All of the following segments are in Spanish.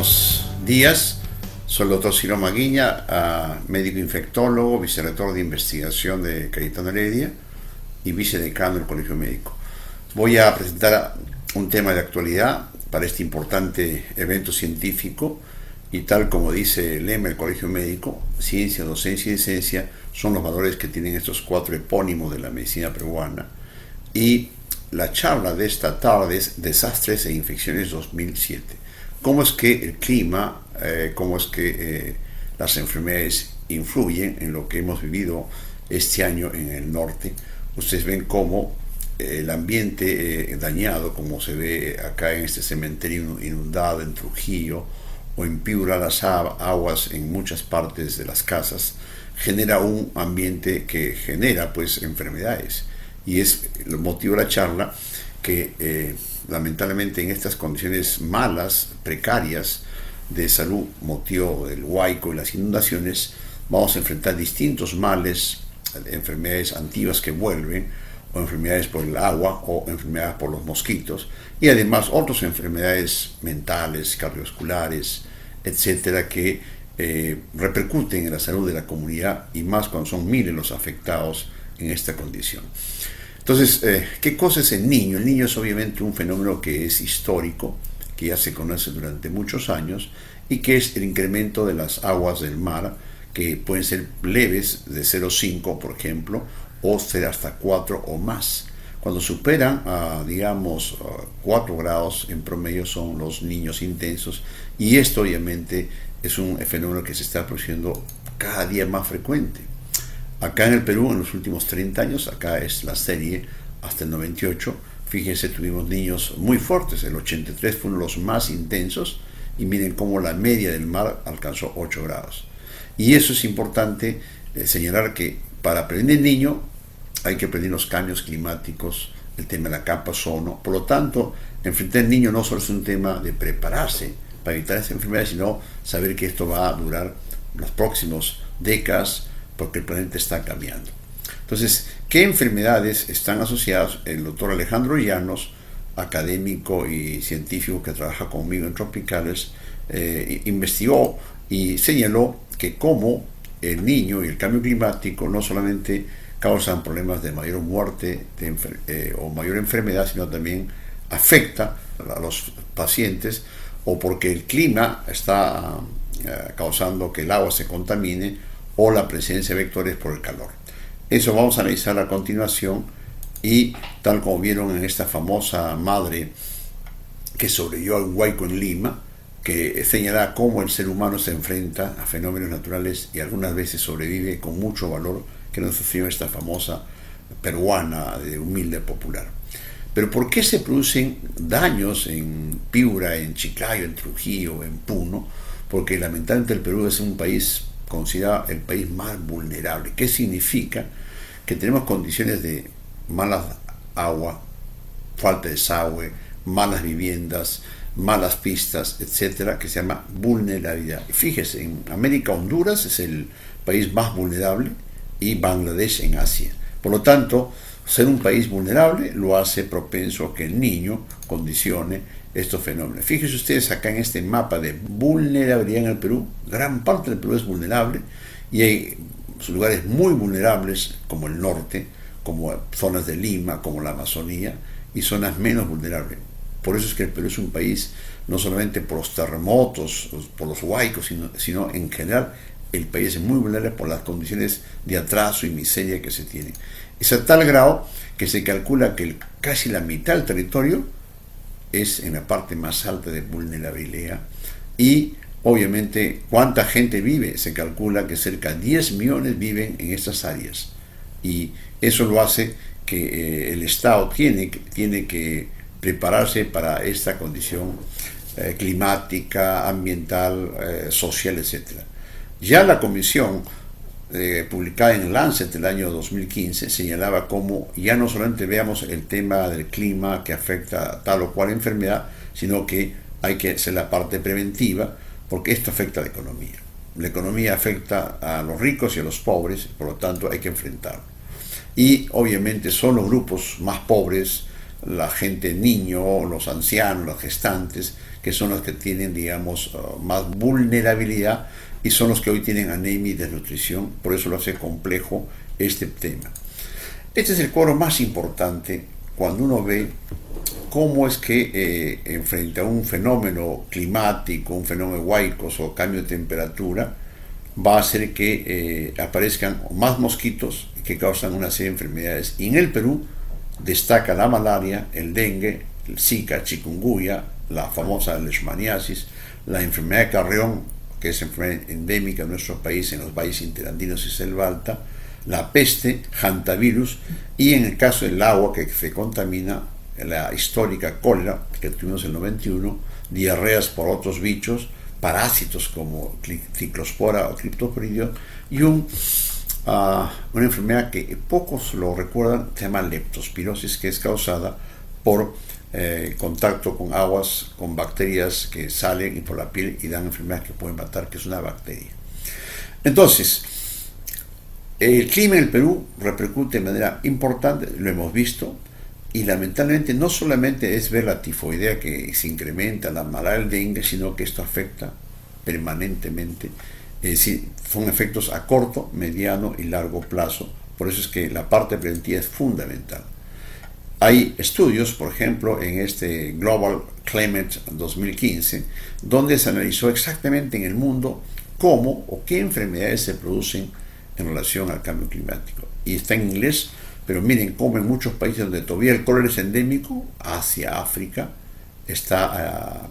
buenos días. Soy el doctor Ciro Maguiña, médico infectólogo, vicerrector de investigación de Cayetano Heredia y vicedecano del Colegio Médico. Voy a presentar un tema de actualidad para este importante evento científico y tal como dice el lema del Colegio Médico, ciencia, docencia y decencia son los valores que tienen estos cuatro epónimos de la medicina peruana. Y la charla de esta tarde es Desastres e Infecciones 2007. ¿Cómo es que el clima, cómo es que las enfermedades influyen en lo que hemos vivido este año en el norte? Ustedes ven cómo el ambiente dañado, como se ve acá en este cementerio inundado en Trujillo, o en Piura las aguas en muchas partes de las casas, genera un ambiente que genera pues enfermedades. Y es el motivo de la charla que lamentablemente en estas condiciones malas, precarias de salud, motivo del huaico y las inundaciones, vamos a enfrentar distintos males, enfermedades antiguas que vuelven, o enfermedades por el agua, o enfermedades por los mosquitos, y además otras enfermedades mentales, cardiovasculares, etcétera, que repercuten en la salud de la comunidad, y más cuando son miles los afectados en esta condición. Entonces, ¿qué cosa es el niño? El niño es obviamente un fenómeno que es histórico, que ya se conoce durante muchos años, y que es el incremento de las aguas del mar, que pueden ser leves, de 0,5 por ejemplo, o ser hasta 4 o más. Cuando superan, digamos, 4 grados en promedio son los niños intensos, y esto obviamente es un fenómeno que se está produciendo cada día más frecuente. Acá en el Perú, en los últimos 30 años, acá es la serie hasta el 98, fíjense, tuvimos niños muy fuertes, el 83 fue uno de los más intensos, y miren cómo la media del mar alcanzó 8 grados. Y eso es importante señalar que para prevenir el niño hay que prevenir los cambios climáticos, el tema de la capa ozono. Por lo tanto, enfrentar al niño no solo es un tema de prepararse para evitar esa enfermedad, sino saber que esto va a durar las próximas décadas, porque el planeta está cambiando. Entonces, ¿qué enfermedades están asociadas? El doctor Alejandro Llanos, académico y científico que trabaja conmigo en Tropicales, investigó y señaló que como el niño y el cambio climático no solamente causan problemas de mayor muerte o mayor enfermedad, sino también afecta a los pacientes, o porque el clima está causando que el agua se contamine, o la presencia de vectores por el calor. Eso vamos a analizar a continuación, y tal como vieron en esta famosa madre que sobrevivió al huaico en Lima, que señala cómo el ser humano se enfrenta a fenómenos naturales y algunas veces sobrevive con mucho valor, que nos sufrió esta famosa peruana de humilde popular. Pero ¿por qué se producen daños en Piura, en Chiclayo, en Trujillo, en Puno? Porque lamentablemente el Perú es un país considerado el país más vulnerable. ¿Qué significa? Que tenemos condiciones de mala agua, falta de desagüe, malas viviendas, malas pistas, etcétera, que se llama vulnerabilidad. Fíjese, en América, Honduras es el país más vulnerable, y Bangladesh en Asia. Por lo tanto, ser un país vulnerable lo hace propenso a que el niño condicione estos fenómenos. Fíjense ustedes acá en este mapa de vulnerabilidad en el Perú, gran parte del Perú es vulnerable, y hay lugares muy vulnerables como el norte, como zonas de Lima, como la Amazonía, y zonas menos vulnerables. Por eso es que el Perú es un país, no solamente por los terremotos, por los huaicos, sino en general, el país es muy vulnerable por las condiciones de atraso y miseria que se tienen. Es a tal grado que se calcula que casi la mitad del territorio es en la parte más alta de vulnerabilidad. Y obviamente, ¿cuánta gente vive? Se calcula que cerca de 10 millones viven en estas áreas. Y eso lo hace que el Estado tiene que prepararse para esta condición climática, ambiental, social, etcétera. Ya la comisión publicada en Lancet el año 2015 señalaba cómo ya no solamente veamos el tema del clima que afecta a tal o cual enfermedad, sino que hay que hacer la parte preventiva, porque esto afecta a la economía. La economía afecta a los ricos y a los pobres, por lo tanto hay que enfrentarlo. Y obviamente son los grupos más pobres la gente niño, los ancianos, los gestantes, que son los que tienen, digamos, más vulnerabilidad y son los que hoy tienen anemia y desnutrición. Por eso lo hace complejo este tema. Este es el cuadro más importante cuando uno ve cómo es que frente a un fenómeno climático, un fenómeno huaicos o cambio de temperatura, va a hacer que aparezcan más mosquitos que causan una serie de enfermedades. Y en el Perú destaca la malaria, el dengue, el Zika, chikungunya, la famosa leishmaniasis, la enfermedad de Carrión, que es enfermedad endémica en nuestro país, en los valles interandinos y selva alta, la peste, hantavirus, y en el caso del agua que se contamina, la histórica cólera que tuvimos en el 91, diarreas por otros bichos, parásitos como ciclospora o criptosporidium, y una enfermedad que pocos lo recuerdan, se llama leptospirosis, que es causada por contacto con aguas, con bacterias que salen y por la piel y dan enfermedades que pueden matar, que es una bacteria. Entonces, el clima en el Perú repercute de manera importante, lo hemos visto, y lamentablemente no solamente es ver la tifoidea que se incrementa, la malaria, el dengue, sino que esto afecta permanentemente. Es decir, son efectos a corto, mediano y largo plazo. Por eso es que la parte preventiva es fundamental. Hay estudios, por ejemplo, en este Global Climate 2015, donde se analizó exactamente en el mundo cómo o qué enfermedades se producen en relación al cambio climático. Y está en inglés, pero miren cómo en muchos países donde todavía el cólera es endémico, Asia, África, está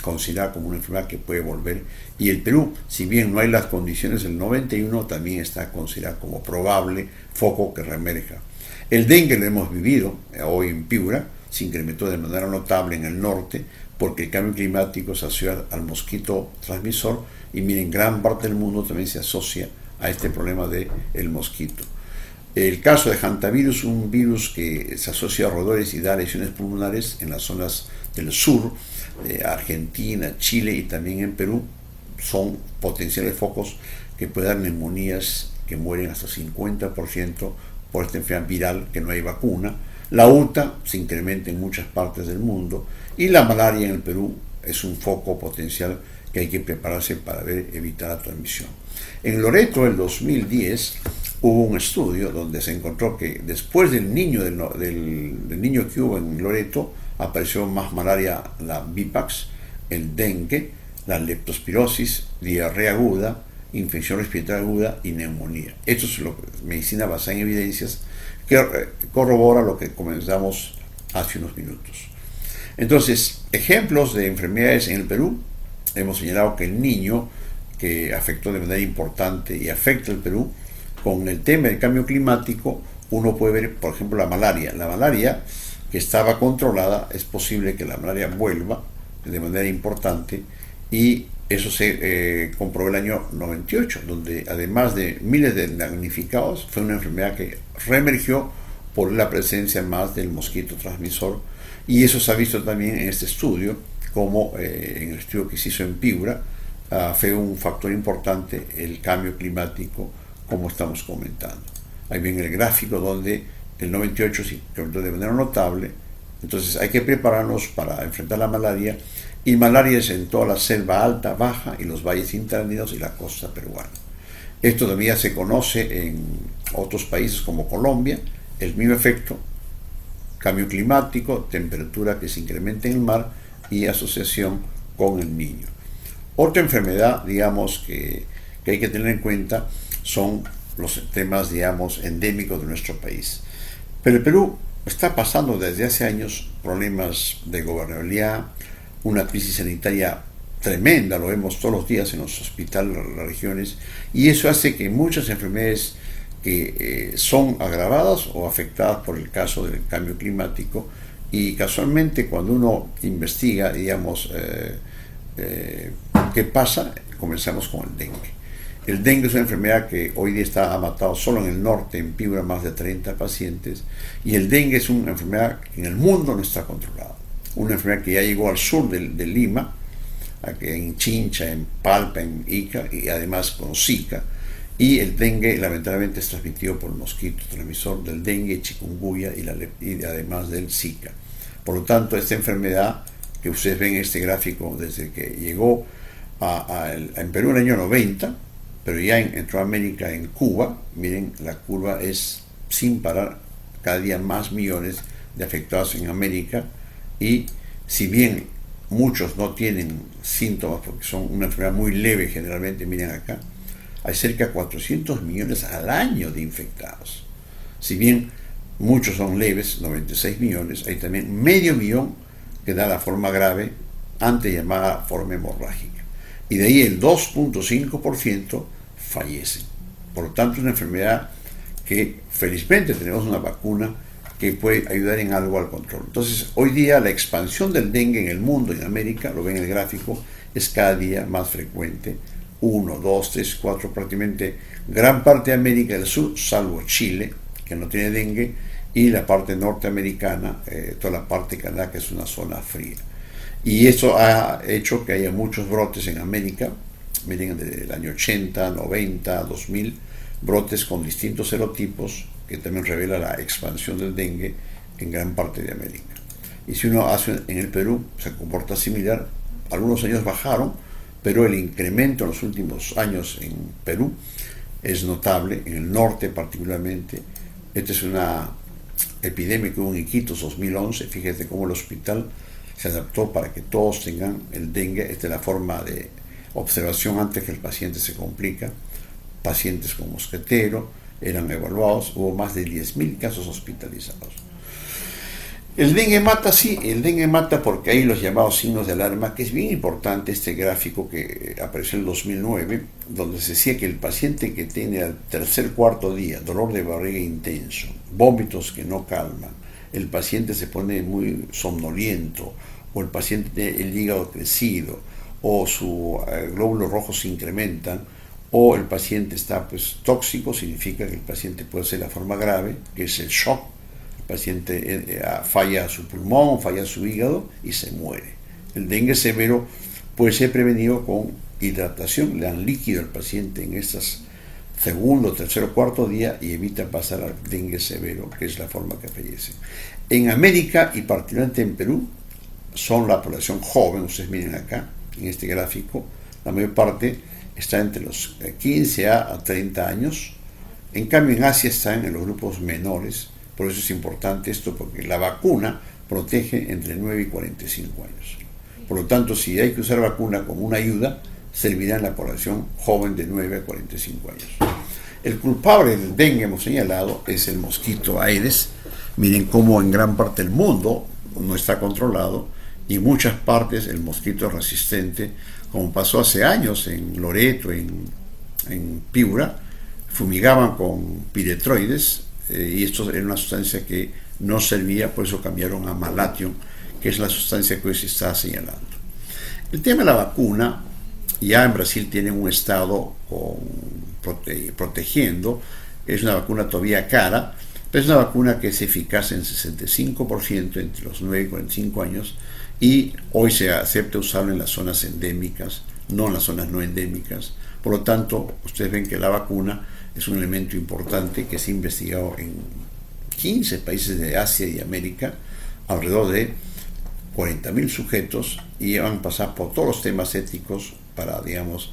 considerada como una enfermedad que puede volver. Y el Perú, si bien no hay las condiciones del 91, también está considerado como probable foco que reemerja. El dengue lo hemos vivido hoy en Piura, se incrementó de manera notable en el norte, porque el cambio climático se asocia al mosquito transmisor, y miren, gran parte del mundo también se asocia a este problema del mosquito. El caso de hantavirus, un virus que se asocia a roedores y da lesiones pulmonares en las zonas del sur, de Argentina, Chile y también en Perú, son potenciales focos que pueden dar neumonías que mueren hasta 50% por esta enfermedad viral que no hay vacuna. La UTA se incrementa en muchas partes del mundo y la malaria en el Perú es un foco potencial que hay que prepararse para evitar la transmisión. En Loreto, en 2010, hubo un estudio donde se encontró que después del niño que hubo en Loreto, apareció más malaria, la Vipax, el dengue, la leptospirosis, diarrea aguda, infección respiratoria aguda y neumonía. Esto es medicina basada en evidencias que corrobora lo que comenzamos hace unos minutos. Entonces, ejemplos de enfermedades en el Perú. Hemos señalado que el niño, que afectó de manera importante y afecta al Perú, con el tema del cambio climático, uno puede ver, por ejemplo, la malaria. La malaria, que estaba controlada, es posible que la malaria vuelva de manera importante, y eso se comprobó el año 98, donde además de miles de damnificados, fue una enfermedad que reemergió por la presencia más del mosquito transmisor, y eso se ha visto también en este estudio, como en el estudio que se hizo en Piura, fue un factor importante el cambio climático, como estamos comentando. Ahí ven el gráfico donde el 98 se incrementó de manera notable. Entonces hay que prepararnos para enfrentar la malaria, y malaria es en toda la selva alta, baja y los valles interandinos y la costa peruana. Esto todavía se conoce en otros países como Colombia, el mismo efecto, cambio climático, temperatura que se incrementa en el mar y asociación con el niño. Otra enfermedad, digamos, que hay que tener en cuenta son los temas, digamos, endémicos de nuestro país. Pero el Perú está pasando desde hace años problemas de gobernabilidad, una crisis sanitaria tremenda, lo vemos todos los días en los hospitales de las regiones, y eso hace que muchas enfermedades que son agravadas o afectadas por el caso del cambio climático, y casualmente cuando uno investiga, digamos, qué pasa, comenzamos con el dengue. El dengue es una enfermedad que hoy día ha matado solo en el norte, en Piura, más de 30 pacientes, y el dengue es una enfermedad que en el mundo no está controlada. Una enfermedad que ya llegó al sur de Lima, en Chincha, en Palpa, en Ica, y además con Zika. Y el dengue lamentablemente es transmitido por el mosquito transmisor del dengue, chikungunya y además del Zika. Por lo tanto, esta enfermedad que ustedes ven en este gráfico desde que llegó en Perú en el año 90, pero ya entró a América en Cuba, miren, la curva es sin parar, cada día más millones de afectados en América, y si bien muchos no tienen síntomas porque son una enfermedad muy leve generalmente, miren acá, hay cerca de 400 millones al año de infectados. Si bien muchos son leves, 96 millones, hay también medio millón que da la forma grave, antes llamada forma hemorrágica. Y de ahí el 2.5% fallecen. Por lo tanto, es una enfermedad que felizmente tenemos una vacuna que puede ayudar en algo al control. Entonces, hoy día la expansión del dengue en el mundo, en América, lo ven en el gráfico, es cada día más frecuente. 1, 2, 3, 4, prácticamente gran parte de América del Sur, salvo Chile, que no tiene dengue, y la parte norteamericana, toda la parte de Canadá, que es una zona fría. Y eso ha hecho que haya muchos brotes en América, miren, desde el año 80, 90, 2000, brotes con distintos serotipos, que también revela la expansión del dengue en gran parte de América. Y si uno hace en el Perú, se comporta similar. Algunos años bajaron, pero el incremento en los últimos años en Perú es notable, en el norte particularmente. Esta es una epidemia que hubo en Iquitos 2011, fíjate cómo el hospital se adaptó para que todos tengan el dengue. Esta es la forma de observación antes que el paciente se complica. Pacientes con mosquetero eran evaluados, hubo más de 10.000 casos hospitalizados. El dengue mata, sí, el dengue mata porque hay los llamados signos de alarma, que es bien importante este gráfico que apareció en el 2009, donde se decía que el paciente que tiene al tercer, cuarto día dolor de barriga intenso, vómitos que no calman, el paciente se pone muy somnoliento, o el paciente tiene el hígado crecido, o sus glóbulos rojos se incrementan, o el paciente está tóxico, significa que el paciente puede ser la forma grave, que es el shock. El paciente falla su pulmón, falla su hígado y se muere. El dengue severo puede ser prevenido con hidratación, le dan líquido al paciente en estos segundo, tercero, cuarto día y evita pasar al dengue severo, que es la forma que fallece. En América y particularmente en Perú son la población joven, ustedes miren acá en este gráfico, la mayor parte está entre los 15 a 30 años. En cambio, en Asia están en los grupos menores. Por eso es importante esto, porque la vacuna protege entre 9 y 45 años. Por lo tanto, si hay que usar vacuna como una ayuda, servirá en la población joven de 9 a 45 años. El culpable del dengue, hemos señalado, es el mosquito Aedes. Miren cómo en gran parte del mundo no está controlado y en muchas partes el mosquito es resistente, como pasó hace años en Loreto, en Piura, fumigaban con piretroides, y esto era una sustancia que no servía, por eso cambiaron a Malathion, que es la sustancia que hoy se está señalando. El tema de la vacuna, ya en Brasil tienen un estado protegiendo, es una vacuna todavía cara, pero es una vacuna que es eficaz en 65% entre los 9 y 45 años, y hoy se acepta usarlo en las zonas endémicas, no en las zonas no endémicas. Por lo tanto, ustedes ven que la vacuna es un elemento importante que se ha investigado en 15 países de Asia y América, alrededor de 40.000 sujetos, y van a pasar por todos los temas éticos para, digamos,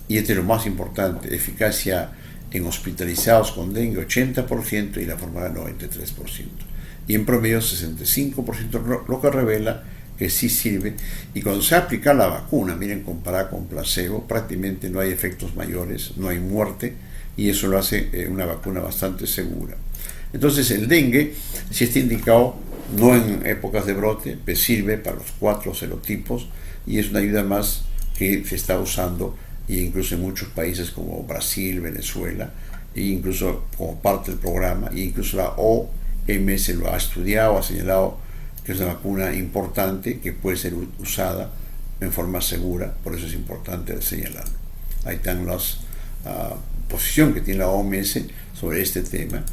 y este es lo más importante, eficacia en hospitalizados con dengue 80% y la forma 93%. Y en promedio 65%, lo que revela que sí sirve. Y cuando se aplica la vacuna, miren, comparada con placebo, prácticamente no hay efectos mayores, no hay muerte, y eso lo hace una vacuna bastante segura. Entonces el dengue, si está indicado no en épocas de brote, pues sirve para los 4 serotipos y es una ayuda más que se está usando, e incluso en muchos países como Brasil, Venezuela, e incluso como parte del programa, e incluso la OMS lo ha estudiado, ha señalado que es una vacuna importante que puede ser usada en forma segura, por eso es importante señalarlo. Ahí están las posición que tiene la OMS sobre este tema.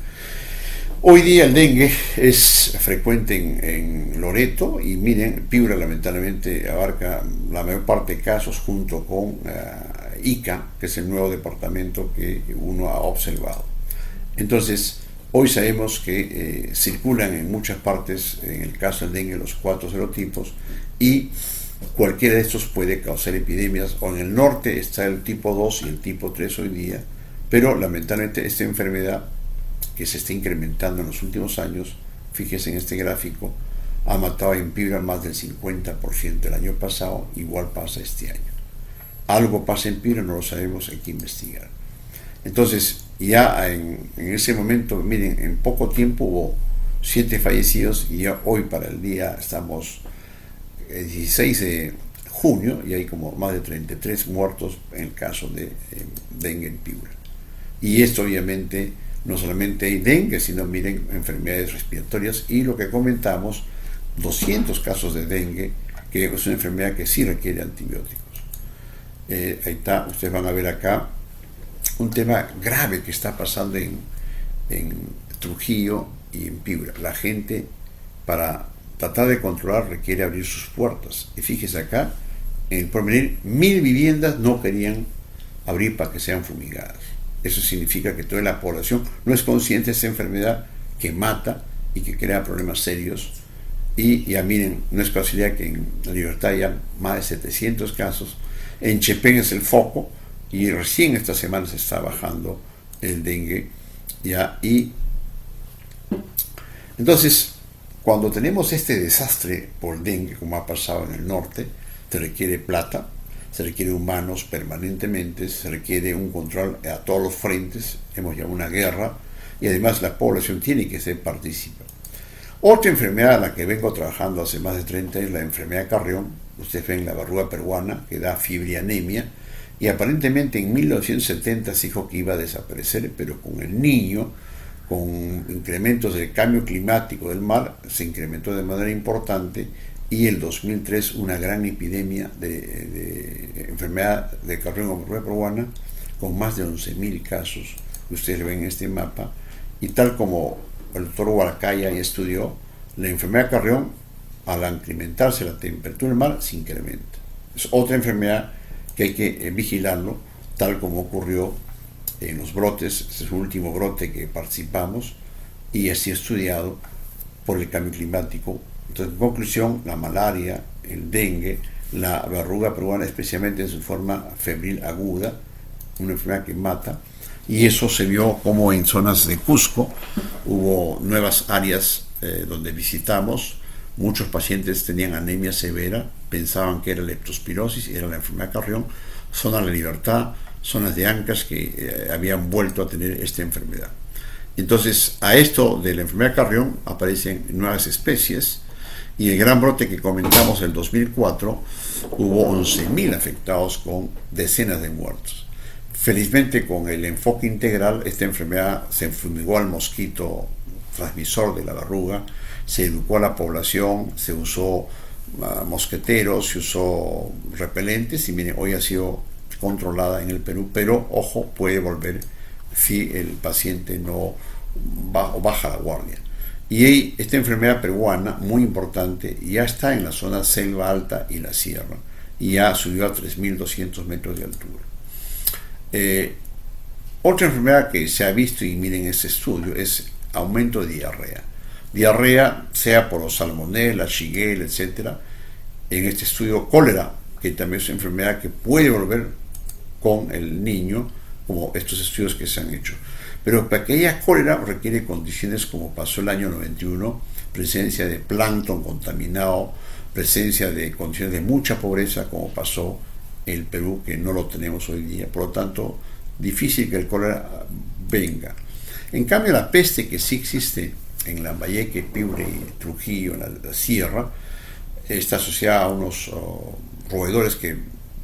Hoy día el dengue es frecuente en Loreto y miren, Piura lamentablemente abarca la mayor parte de casos junto con Ica, que es el nuevo departamento que uno ha observado. Entonces, Hoy sabemos que circulan en muchas partes, en el caso del dengue, los 4 serotipos, y cualquiera de estos puede causar epidemias. O en el norte está el tipo 2 y el tipo 3 hoy día, pero lamentablemente esta enfermedad, que se está incrementando en los últimos años, fíjese en este gráfico, ha matado en Piura más del 50% el año pasado, igual pasa este año. Algo pasa en Piura, no lo sabemos, hay que investigar. Entonces, ya en ese momento, miren, en poco tiempo hubo 7 fallecidos y ya hoy para el día estamos el 16 de junio y hay como más de 33 muertos en el caso de dengue en Piura. Y esto obviamente no solamente hay dengue, sino miren enfermedades respiratorias y lo que comentamos, 200 casos de dengue, que es una enfermedad que sí requiere antibióticos. Ahí está, ustedes van a ver acá un tema grave que está pasando en Trujillo y en Piura. La gente, para tratar de controlar, requiere abrir sus puertas. Y fíjese acá, en el porvenir, 1000 viviendas no querían abrir para que sean fumigadas. Eso significa que toda la población no es consciente de esta enfermedad que mata y que crea problemas serios. Y ya miren, no es casualidad que en La Libertad haya más de 700 casos. En Chepén es el foco y recién esta semana se está bajando el dengue. ¿Ya? Y entonces, cuando tenemos este desastre por dengue, como ha pasado en el norte, se requiere plata, se requiere humanos permanentemente, se requiere un control a todos los frentes, hemos ya una guerra, y además la población tiene que ser partícipe. Otra enfermedad a la que vengo trabajando hace más de 30 años es la enfermedad de Carrión. Ustedes ven la verruga peruana, que da fiebre y anemia, y aparentemente en 1970 se dijo que iba a desaparecer, pero con el Niño, con incrementos del cambio climático del mar, se incrementó de manera importante, y el 2003 una gran epidemia de enfermedad de Carrión o verruga peruana, con más de 11.000 casos, que ustedes ven en este mapa, y tal como el doctor Huarcaya ya estudió, la enfermedad de Carrión, al incrementarse la temperatura del mar, se incrementa. Es otra enfermedad que hay que vigilarlo, tal como ocurrió en los brotes, este es el último brote que participamos, y así estudiado por el cambio climático. Entonces, en conclusión, la malaria, el dengue, la verruga peruana, especialmente en su forma febril aguda, una enfermedad que mata, y eso se vio como en zonas de Cusco hubo nuevas áreas donde visitamos. Muchos pacientes tenían anemia severa, pensaban que era leptospirosis, era la enfermedad de Carrión. Zonas de La Libertad, zonas de Ancas que habían vuelto a tener esta enfermedad. Entonces, a esto de la enfermedad de Carrión aparecen nuevas especies, y el gran brote que comentamos en el 2004 hubo 11.000 afectados con decenas de muertos. Felizmente, con el enfoque integral, esta enfermedad se fumigó al mosquito transmisor de la verruga, se educó a la población, se usó mosqueteros, se usó repelentes, y miren, hoy ha sido controlada en el Perú, pero ojo, puede volver si el paciente no baja la guardia. Y esta enfermedad peruana, muy importante, ya está en la zona selva alta y la sierra, y ya subió a 3.200 metros de altura. Otra enfermedad que se ha visto, y miren este estudio, es aumento de diarrea. Diarrea, sea por salmonella, shigella, etc. En este estudio, cólera, que también es una enfermedad que puede volver con el niño, como estos estudios que se han hecho. Pero para que haya cólera requiere condiciones como pasó el año 91, presencia de plancton contaminado, presencia de condiciones de mucha pobreza, como pasó en el Perú, que no lo tenemos hoy día. Por lo tanto, difícil que el cólera venga. En cambio, la peste, que sí existe en Lambayeque, Piura y Trujillo, en la sierra, está asociada a unos roedores que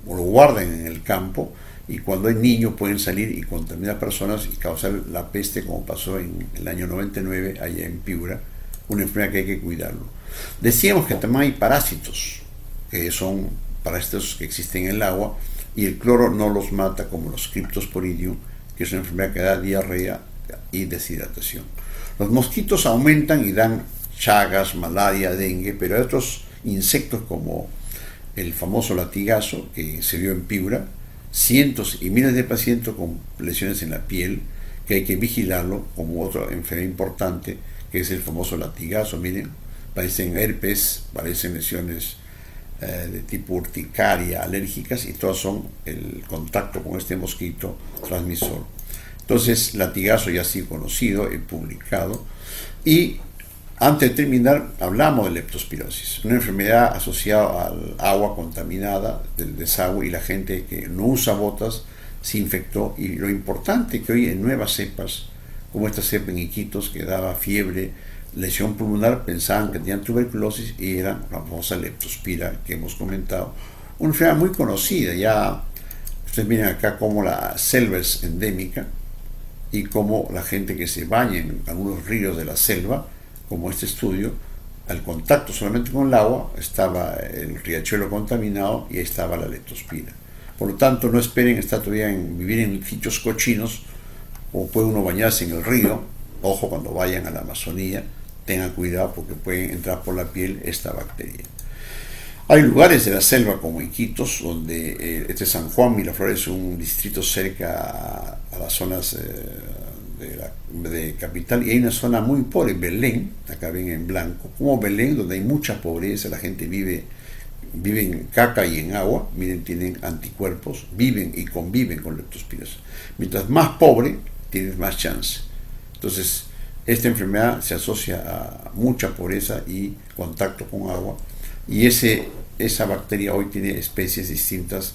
lo guardan en el campo, y cuando hay niños pueden salir y contaminar personas y causar la peste, como pasó en el año 99 allá en Piura, una enfermedad que hay que cuidarlo. Decíamos que también hay parásitos, que son parásitos que existen en el agua, y el cloro no los mata, como los Cryptosporidium, que es una enfermedad que da diarrea y deshidratación. Los mosquitos aumentan y dan chagas, malaria, dengue, pero hay otros insectos como el famoso latigazo, que se vio en Piura, cientos y miles de pacientes con lesiones en la piel, que hay que vigilarlo, como otra enfermedad importante, que es el famoso latigazo. Miren, parecen herpes, parecen lesiones de tipo urticaria, alérgicas, y todas son el contacto con este mosquito transmisor. Entonces, latigazo ya ha sido conocido, he publicado. Y antes de terminar, hablamos de leptospirosis, una enfermedad asociada al agua contaminada del desagüe, y la gente que no usa botas se infectó. Y lo importante es que hoy en nuevas cepas, como esta cepa en Iquitos que daba fiebre, lesión pulmonar, pensaban que tenían tuberculosis y era la famosa leptospira que hemos comentado, una enfermedad muy conocida. Ya ustedes miren acá cómo la selva es endémica y cómo la gente que se baña en algunos ríos de la selva, como este estudio, al contacto solamente con el agua estaba el riachuelo contaminado y ahí estaba la leptospira. Por lo tanto, no esperen estar todavía vivir en sitios cochinos, o puede uno bañarse en el río. Ojo, cuando vayan a la Amazonía, tengan cuidado porque pueden entrar por la piel esta bacteria. Hay lugares de la selva como Iquitos, donde este San Juan Miraflores es un distrito cerca a las zonas de capital, y hay una zona muy pobre, Belén, acá ven en blanco, como Belén, donde hay mucha pobreza, la gente vive en caca y en agua. Miren, tienen anticuerpos, viven y conviven con leptospirosis. Mientras más pobre, tienes más chance. Entonces, esta enfermedad se asocia a mucha pobreza y contacto con agua, y esa bacteria hoy tiene especies distintas,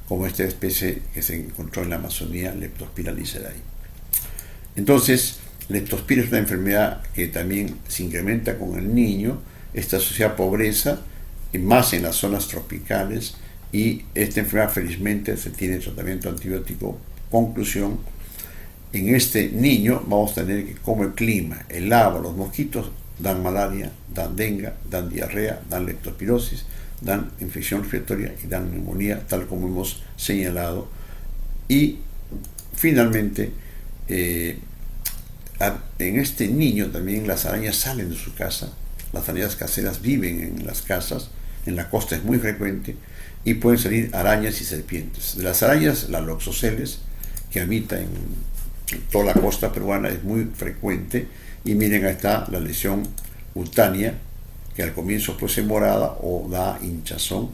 como esta especie que se encontró en la Amazonía, Leptospira liserae. Entonces, leptospira es una enfermedad que también se incrementa con el niño, está asociada a pobreza, y más en las zonas tropicales, y esta enfermedad felizmente se tiene tratamiento antibiótico. Conclusión: en este niño vamos a tener que, como el clima, el agua, los mosquitos dan malaria, dan dengue, dan diarrea, dan leptospirosis, dan infección respiratoria y dan neumonía, tal como hemos señalado. Y finalmente, en este niño también las arañas salen de su casa. Las arañas caseras viven en las casas, en la costa es muy frecuente, y pueden salir arañas y serpientes. De las arañas, la Loxoceles, que habita en toda la costa peruana, es muy frecuente. Y miren, ahí está la lesión cutánea, que al comienzo puede ser morada o da hinchazón,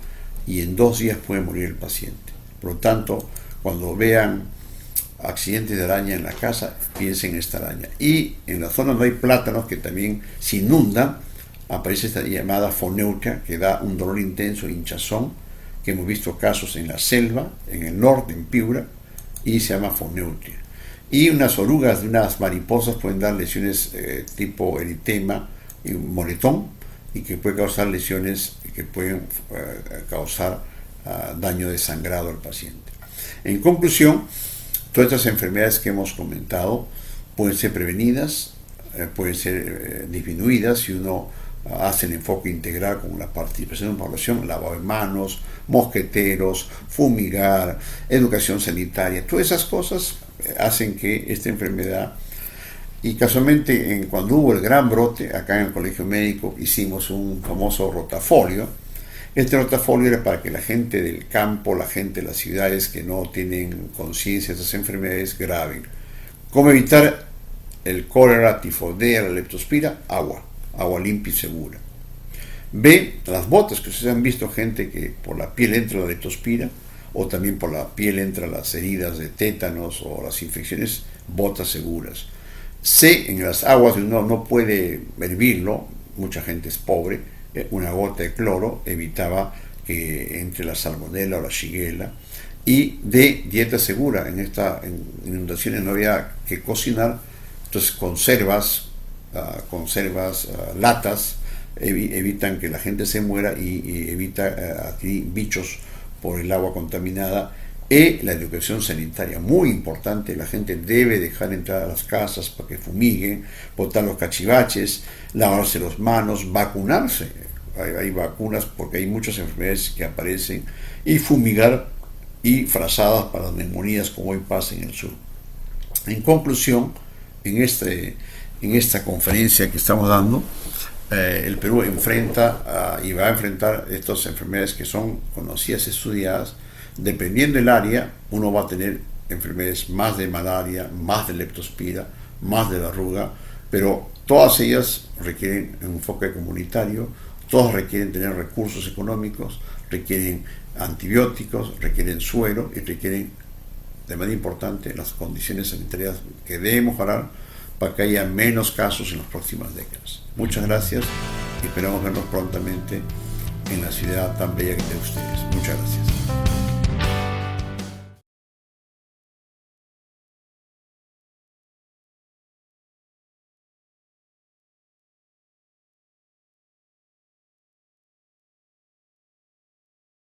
y en 2 días puede morir el paciente. Por lo tanto, cuando vean accidentes de araña en la casa, piensen en esta araña. Y en la zona donde hay plátanos que también se inundan, aparece esta llamada foneuria, que da un dolor intenso, hinchazón, que hemos visto casos en la selva, en el norte, en Piura, y se llama foneuria. Y unas orugas de unas mariposas pueden dar lesiones tipo eritema y moretón, y que puede causar lesiones que pueden causar daño de sangrado al paciente. En conclusión, todas estas enfermedades que hemos comentado pueden ser prevenidas, pueden ser disminuidas si uno hace el enfoque integral con la participación de la población, lavado de manos, mosqueteros, fumigar, educación sanitaria. Todas esas cosas hacen que esta enfermedad, y casualmente cuando hubo el gran brote acá en el Colegio Médico, hicimos un famoso rotafolio. Este rotafolio era para que la gente del campo, la gente de las ciudades que no tienen conciencia de estas enfermedades graben. ¿Cómo evitar el cólera, tifoidea, la leptospira? Agua limpia y segura. B, las botas, que ustedes han visto gente que por la piel entra la leptospira, o también por la piel entra las heridas de tétanos o las infecciones, botas seguras. C, en las aguas uno no puede hervirlo, mucha gente es pobre, una gota de cloro evitaba que entre la salmonela o la shigella. Y D, dieta segura. En inundaciones no había que cocinar, entonces conservas, latas, evitan que la gente se muera y evita adquirir bichos por el agua contaminada. La educación sanitaria, muy importante. La gente debe dejar entrar a las casas para que fumiguen, botar los cachivaches, lavarse las manos, vacunarse. Hay vacunas porque hay muchas enfermedades que aparecen, y fumigar, y frazadas para las neumonías, como hoy pasa en el sur. En conclusión, en esta conferencia que estamos dando, el Perú enfrenta y va a enfrentar estas enfermedades que son conocidas, estudiadas. Dependiendo del área, uno va a tener enfermedades más de malaria, más de leptospira, más de verruga, pero todas ellas requieren un enfoque comunitario, todas requieren tener recursos económicos, requieren antibióticos, requieren suero y requieren, de manera importante, las condiciones sanitarias que deben mejorar para que haya menos casos en las próximas décadas. Muchas gracias y esperamos vernos prontamente en la ciudad tan bella que tienen ustedes. Muchas gracias.